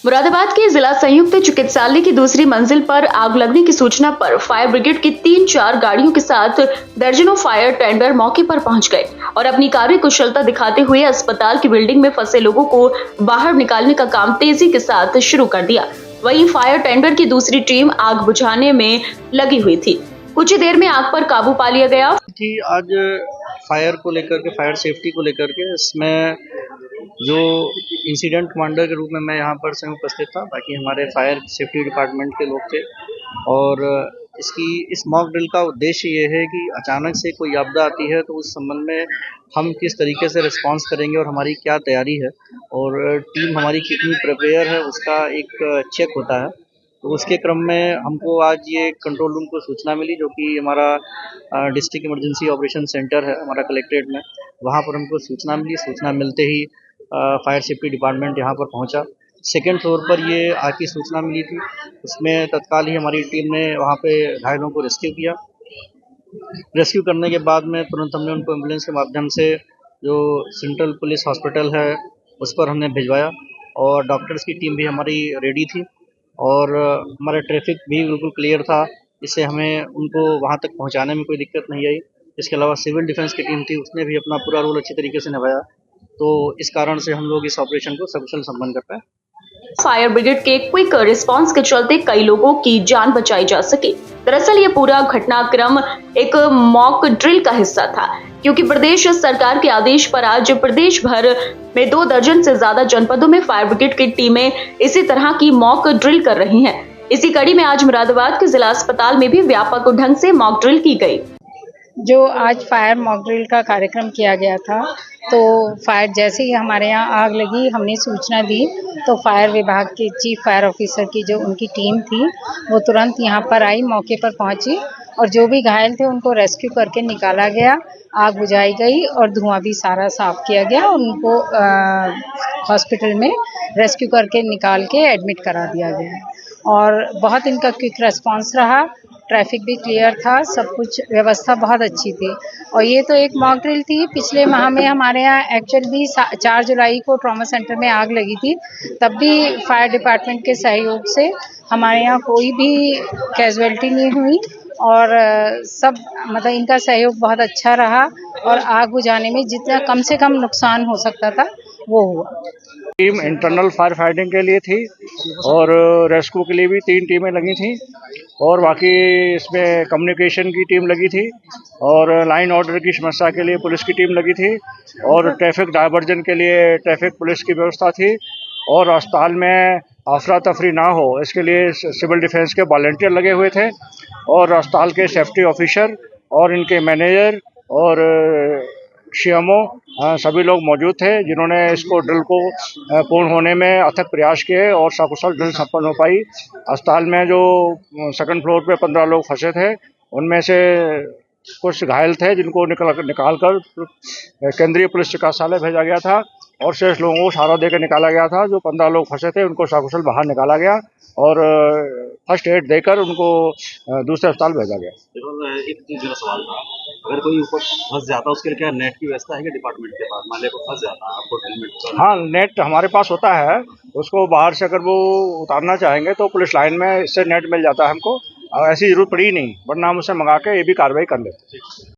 मुरादाबाद के जिला संयुक्त चिकित्सालय की दूसरी मंजिल पर आग लगने की सूचना पर फायर ब्रिगेड की 3-4 गाड़ियों के साथ दर्जनों फायर टेंडर मौके पर पहुंच गए और अपनी कार्य कुशलता दिखाते हुए अस्पताल की बिल्डिंग में फंसे लोगों को बाहर निकालने का काम तेजी के साथ शुरू कर दिया। वहीं फायर टेंडर की दूसरी टीम आग बुझाने में लगी हुई थी। कुछ ही देर में आग पर काबू पा लिया गया। आज फायर को लेकर के, फायर सेफ्टी को लेकर के, इसमें जो इंसिडेंट कमांडर के रूप में मैं यहाँ पर स्वयं उपस्थित था, बाकी हमारे फायर सेफ्टी डिपार्टमेंट के लोग थे। और इस मॉक ड्रिल का उद्देश्य ये है कि अचानक से कोई आपदा आती है तो उस संबंध में हम किस तरीके से रिस्पांस करेंगे और हमारी क्या तैयारी है और टीम हमारी कितनी प्रिपेयर है, उसका एक चेक होता है। तो उसके क्रम में हमको आज ये कंट्रोल रूम को सूचना मिली, जो कि हमारा डिस्ट्रिक्ट इमरजेंसी ऑपरेशन सेंटर है हमारा कलेक्ट्रेट में। वहाँ पर हमको सूचना मिली। सूचना मिलते ही फायर सेफ्टी डिपार्टमेंट यहाँ पर पहुँचा। सेकेंड फ्लोर पर ये आग की सूचना मिली थी। उसमें तत्काल ही हमारी टीम ने वहाँ पे घायलों को रेस्क्यू किया। रेस्क्यू करने के बाद में तुरंत हमने उनको एम्बुलेंस के माध्यम से जो सेंट्रल पुलिस हॉस्पिटल है उस पर हमने भिजवाया और डॉक्टर्स की टीम भी हमारी रेडी थी और हमारा ट्रैफिक भी बिल्कुल क्लियर था, इससे हमें उनको वहाँ तक पहुँचाने में कोई दिक्कत नहीं आई। इसके अलावा सिविल डिफेंस की टीम थी, उसने भी अपना पूरा रोल अच्छी तरीके से निभाया। तो इस कारण से हम लोग इस ऑपरेशन को सकुशल संपन्न कर पाए। फायर ब्रिगेड के क्विक रिस्पांस के चलते कई लोगों की जान बचाई जा सकी। दरअसल ये पूरा घटनाक्रम एक मॉक ड्रिल का हिस्सा था, क्योंकि प्रदेश सरकार के आदेश पर आज प्रदेश भर में 2 दर्जन से ज्यादा जनपदों में फायर ब्रिगेड की टीमें इसी तरह की मॉक ड्रिल कर रही हैं। इसी कड़ी में आज मुरादाबाद के जिला अस्पताल में भी व्यापक ढंग से मॉक ड्रिल की गई। जो आज फायर मॉक ड्रिल का कार्यक्रम किया गया था, तो फायर जैसे ही हमारे यहाँ आग लगी, हमने सूचना दी तो फायर विभाग के चीफ फायर ऑफिसर की जो उनकी टीम थी वो तुरंत यहाँ पर आई, मौके पर पहुंची और जो भी घायल थे उनको रेस्क्यू करके निकाला गया। आग बुझाई गई और धुआं भी सारा साफ किया गया और उनको हॉस्पिटल में रेस्क्यू करके निकाल के एडमिट करा दिया गया और बहुत इनका क्विक रेस्पॉन्स रहा। ट्रैफिक भी क्लियर था, सब कुछ व्यवस्था बहुत अच्छी थी। और ये तो एक मॉक ड्रिल थी। पिछले माह में हमारे यहाँ एक्चुअली 4 जुलाई को ट्रॉमा सेंटर में आग लगी थी, तब भी फायर डिपार्टमेंट के सहयोग से हमारे यहाँ कोई भी कैजुअलिटी नहीं हुई और सब मतलब इनका सहयोग बहुत अच्छा रहा और आग बुझाने में जितना कम से कम नुकसान हो सकता था वो हुआ। टीम इंटरनल फायर फाइटिंग के लिए थी और रेस्क्यू के लिए भी 3 टीमें लगी थी और बाकी इसमें कम्युनिकेशन की टीम लगी थी और लाइन ऑर्डर की समस्या के लिए पुलिस की टीम लगी थी और ट्रैफिक डायवर्जन के लिए ट्रैफिक पुलिस की व्यवस्था थी और अस्पताल में अफरा तफरी ना हो इसके लिए सिविल डिफेंस के वॉलंटियर लगे हुए थे और अस्पताल के सेफ्टी ऑफिसर और इनके मैनेजर और सीएमओ सभी लोग मौजूद थे, जिन्होंने इसको ड्रिल को पूर्ण होने में अथक प्रयास किए और सकुशल ड्रिल संपन्न हो पाई। अस्पताल में जो सेकंड फ्लोर पे 15 लोग फंसे थे, उनमें से कुछ घायल थे जिनको निकाल कर केंद्रीय पुलिस चिकित्सालय भेजा गया था और शेष लोगों को सहारा देकर निकाला गया था। जो 15 लोग फंसे थे उनको सकुशल बाहर निकाला गया और फर्स्ट एड देकर उनको दूसरे अस्पताल भेजा गया। एक मेरा सवाल था, अगर कोई ऊपर फंस जाता उसके लिए क्या नेट की व्यवस्था है कि डिपार्टमेंट के पास? मान लिया को फंस जाता आपको हेलमेट? हाँ, नेट हमारे पास होता है। उसको बाहर से अगर वो उतारना चाहेंगे तो पुलिस लाइन में इससे नेट मिल जाता है हमको। ऐसी जरूरत पड़ी नहीं, वरना हम उसे मंगा के ये भी कार्रवाई कर लेते।